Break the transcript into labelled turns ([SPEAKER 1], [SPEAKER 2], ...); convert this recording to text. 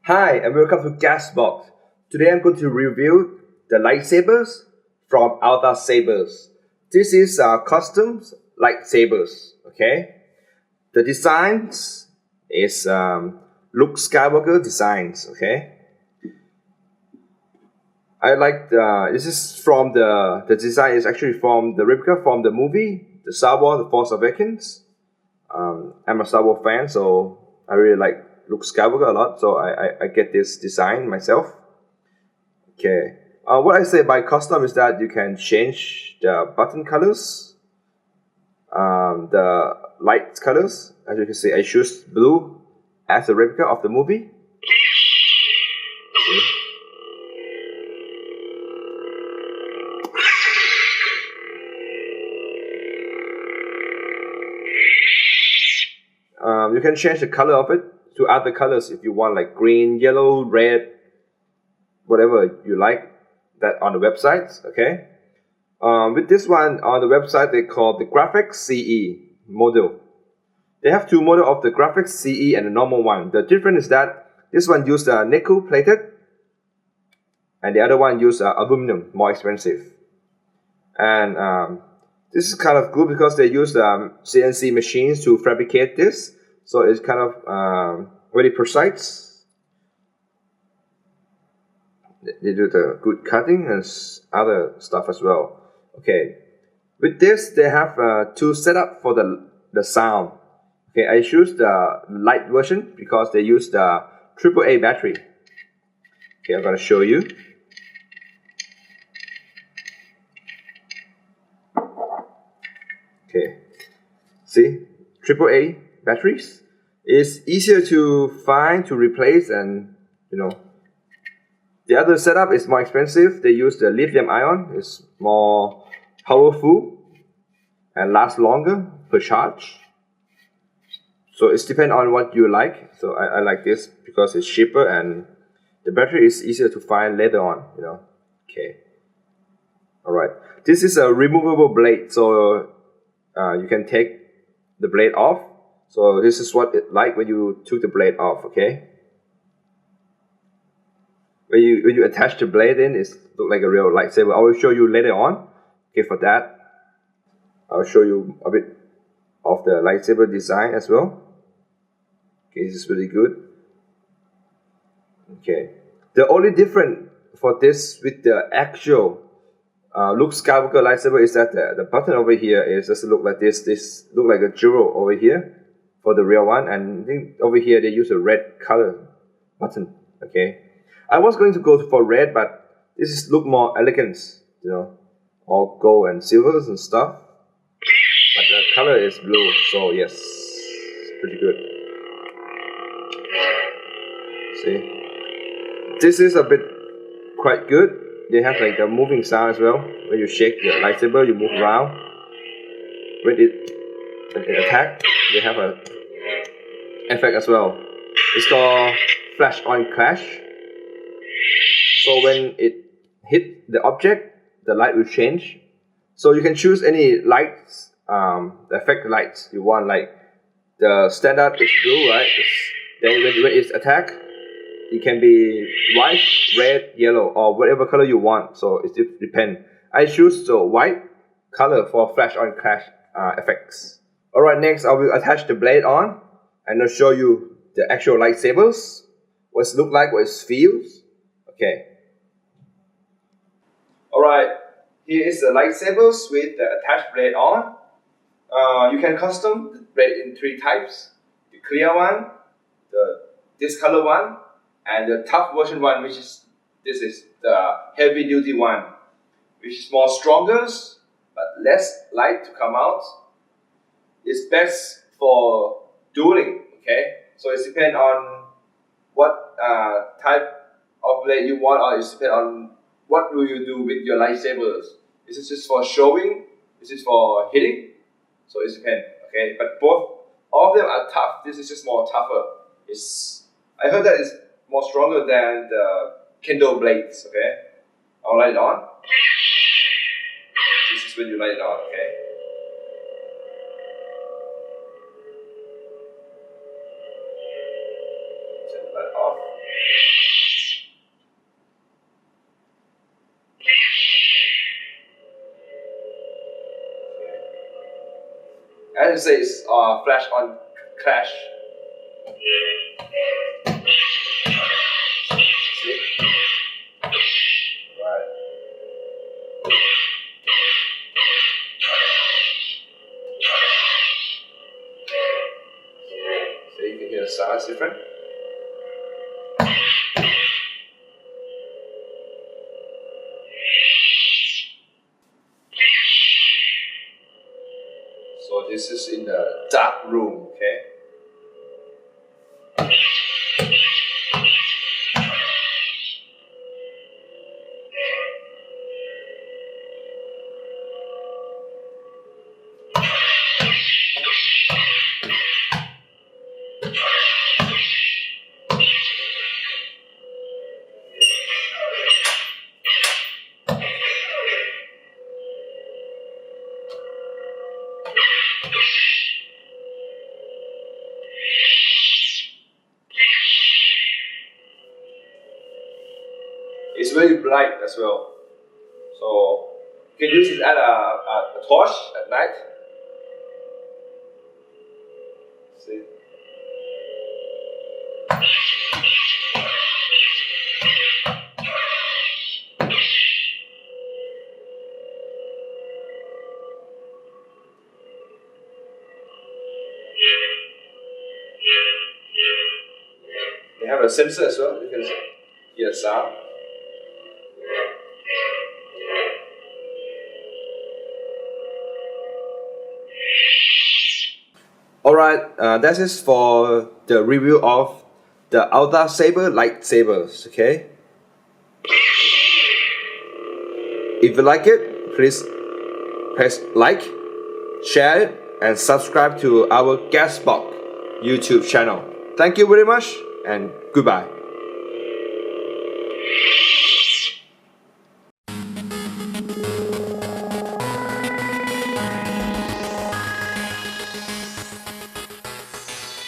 [SPEAKER 1] Hi and welcome to Gadzbox. Today I'm going to review the lightsabers from Sabers. This is custom lightsabers. Okay, the designs is Luke Skywalker designs. Okay, I like this is from the design is actually from the replica from the movie the Star Wars The Force Awakens. I'm a Star Wars fan, so I really like Luke Skywalker a lot, so I get this design myself. Okay, what I say by custom is that you can change the button colors, the light colors. As you can see, I choose blue as a replica of the movie. See? You can change the color of it to other colors if you want, like green, yellow, red, whatever you like that on the website. Okay, with this one on the website they call the Graflex CE model. They have two models of the Graflex CE and the normal one. The difference is that this one used nickel plated and the other one used aluminum, more expensive. And this is kind of good because they use CNC machines to fabricate this, so it's kind of really precise. They do the good cutting and other stuff as well. Okay, with this they have two setup for the sound. Okay, I choose the light version because they use the AAA battery. Okay, I'm gonna show you. Okay, see, AAA batteries is easier to find, to replace, and the other setup is more expensive. They use the lithium ion. It's more powerful and lasts longer per charge. So it's depend on what you like. So I like this because it's cheaper and the battery is easier to find later on. Okay. All right. This is a removable blade, so you can take the blade off. So this is what it like when you took the blade off. Okay. When you attach the blade in, it look like a real lightsaber. I will show you later on. Okay, for that, I'll show you a bit of the lightsaber design as well. Okay, this is really good. Okay, the only difference for this with the actual Luke Skywalker lightsaber is that the button over here is just look like this. This look like a jewel over here for the real one, and I think over here they use a red color button. Okay, I was going to go for red, but this is look more elegant, all gold and silvers and stuff. But the color is blue, so yes, it's pretty good. See, this is a bit quite good. They have like a moving sound as well. When you shake the lightsaber, you move around. When it attack, they have a effect as well. It's called flash on clash. So when it hit the object, the light will change. So you can choose any lights, the effect lights you want. Like the standard is blue, right? Then when it's attack, it can be white, red, yellow, or whatever color you want. So it depends. I choose the white color for flash on clash effects. Alright, next I will attach the blade on and I'll show you the actual lightsabers. What it look like, what it feels. Okay. Alright, here is the lightsabers with the attached blade on. You can custom the blade in three types. The clear one, this color one, and the tough version one, this is the heavy duty one, which is more stronger but less light to come out. It's best for dueling. Okay, so it depends on what type of blade you want, or it depends on what will you do with your lightsabers. Is it just for showing? Is it for hitting? So it depends. Okay, but all of them are tough. This is just more tougher. I heard that it's more stronger than the Kindle blades. Okay, I'll light it on. This is when you light it on. Okay. Turn that off. As it says, flash on clash. See? Right. So you can hear the sounds different. So this is in the dark room, okay? It's very bright as well, so you can use it as a torch at night. See? They have a sensor as well. You can hear sound. Alright, that is for the review of the Saber lightsabers, okay? If you like it, please press like, share it, and subscribe to our Gadzbox YouTube channel. Thank you very much, and goodbye.